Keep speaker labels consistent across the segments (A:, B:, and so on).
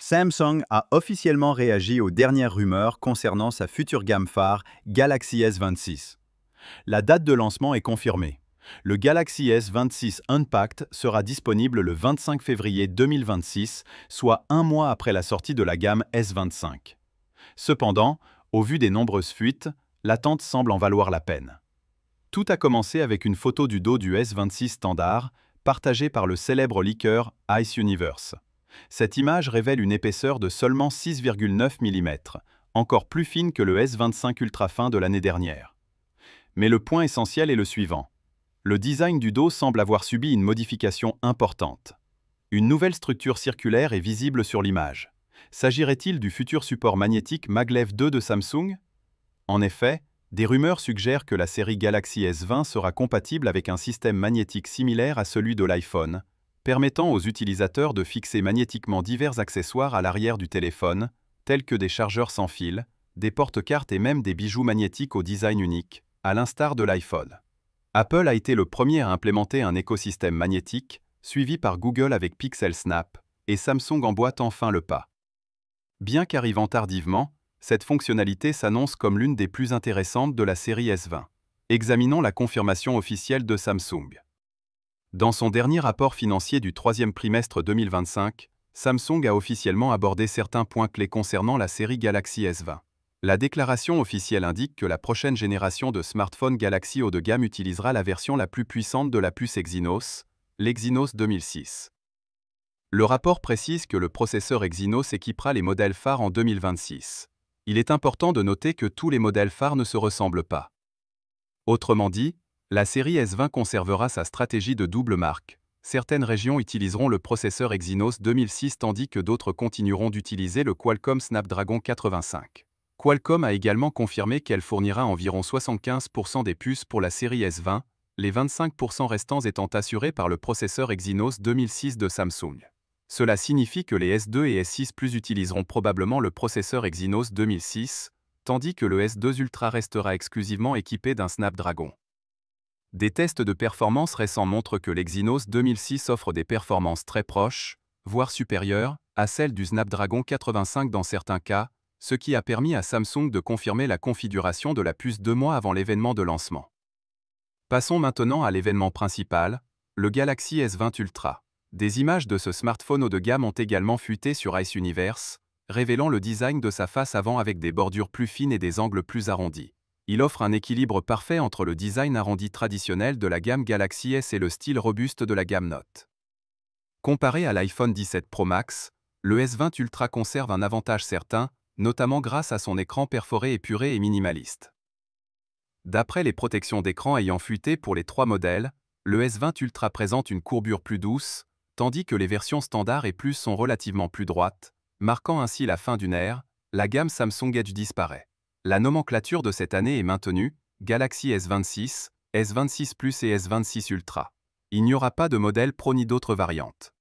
A: Samsung a officiellement réagi aux dernières rumeurs concernant sa future gamme phare Galaxy S26. La date de lancement est confirmée. Le Galaxy S26 Unpacked sera disponible le 25 février 2026, soit un mois après la sortie de la gamme S25. Cependant, au vu des nombreuses fuites, l'attente semble en valoir la peine. Tout a commencé avec une photo du dos du S26 standard, partagée par le célèbre leaker Ice Universe. Cette image révèle une épaisseur de seulement 6,9 mm, encore plus fine que le S25 ultra fin de l'année dernière. Mais le point essentiel est le suivant. Le design du dos semble avoir subi une modification importante. Une nouvelle structure circulaire est visible sur l'image. S'agirait-il du futur support magnétique Maglev 2 de Samsung? En effet, des rumeurs suggèrent que la série Galaxy S20 sera compatible avec un système magnétique similaire à celui de l'iPhone, permettant aux utilisateurs de fixer magnétiquement divers accessoires à l'arrière du téléphone, tels que des chargeurs sans fil, des porte-cartes et même des bijoux magnétiques au design unique, à l'instar de l'iPhone. Apple a été le premier à implémenter un écosystème magnétique, suivi par Google avec Pixel Snap, et Samsung emboîte enfin le pas. Bien qu'arrivant tardivement, cette fonctionnalité s'annonce comme l'une des plus intéressantes de la série S20. Examinons la confirmation officielle de Samsung. Dans son dernier rapport financier du troisième trimestre 2025, Samsung a officiellement abordé certains points clés concernant la série Galaxy S20. La déclaration officielle indique que la prochaine génération de smartphones Galaxy haut de gamme utilisera la version la plus puissante de la puce Exynos, l'Exynos 2006. Le rapport précise que le processeur Exynos équipera les modèles phares en 2026. Il est important de noter que tous les modèles phares ne se ressemblent pas. Autrement dit, la série S20 conservera sa stratégie de double marque. Certaines régions utiliseront le processeur Exynos 2006 tandis que d'autres continueront d'utiliser le Qualcomm Snapdragon 85. Qualcomm a également confirmé qu'elle fournira environ 75% des puces pour la série S20, les 25% restants étant assurés par le processeur Exynos 2006 de Samsung. Cela signifie que les S2 et S6 Plus utiliseront probablement le processeur Exynos 2006, tandis que le S2 Ultra restera exclusivement équipé d'un Snapdragon. Des tests de performance récents montrent que l'Exynos 2006 offre des performances très proches, voire supérieures, à celles du Snapdragon 85 dans certains cas, ce qui a permis à Samsung de confirmer la configuration de la puce 2 mois avant l'événement de lancement. Passons maintenant à l'événement principal, le Galaxy S20 Ultra. Des images de ce smartphone haut de gamme ont également fuité sur Ice Universe, révélant le design de sa face avant avec des bordures plus fines et des angles plus arrondis. Il offre un équilibre parfait entre le design arrondi traditionnel de la gamme Galaxy S et le style robuste de la gamme Note. Comparé à l'iPhone 17 Pro Max, le S20 Ultra conserve un avantage certain, notamment grâce à son écran perforé épuré et minimaliste. D'après les protections d'écran ayant fuité pour les trois modèles, le S20 Ultra présente une courbure plus douce, tandis que les versions standard et Plus sont relativement plus droites, marquant ainsi la fin d'une ère, la gamme Samsung Edge disparaît. La nomenclature de cette année est maintenue, Galaxy S26, S26 Plus et S26 Ultra. Il n'y aura pas de modèle Pro ni d'autres variantes.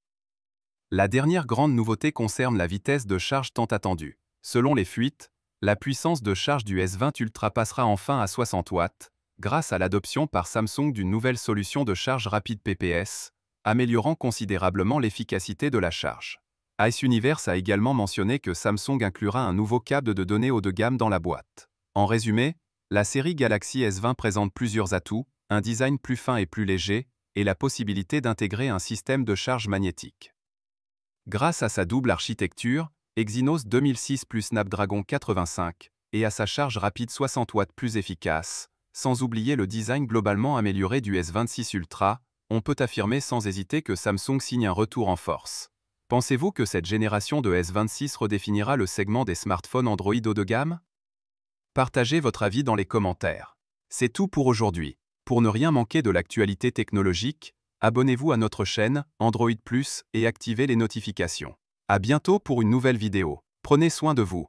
A: La dernière grande nouveauté concerne la vitesse de charge tant attendue. Selon les fuites, la puissance de charge du S20 Ultra passera enfin à 60 watts, grâce à l'adoption par Samsung d'une nouvelle solution de charge rapide PPS, améliorant considérablement l'efficacité de la charge. Ice Universe a également mentionné que Samsung inclura un nouveau câble de données haut de gamme dans la boîte. En résumé, la série Galaxy S20 présente plusieurs atouts, un design plus fin et plus léger, et la possibilité d'intégrer un système de charge magnétique. Grâce à sa double architecture, Exynos 2006 plus Snapdragon 85, et à sa charge rapide 60 watts plus efficace, sans oublier le design globalement amélioré du S26 Ultra, on peut affirmer sans hésiter que Samsung signe un retour en force. Pensez-vous que cette génération de S26 redéfinira le segment des smartphones Android haut de gamme? Partagez votre avis dans les commentaires. C'est tout pour aujourd'hui. Pour ne rien manquer de l'actualité technologique, abonnez-vous à notre chaîne Android Plus et activez les notifications. À bientôt pour une nouvelle vidéo. Prenez soin de vous.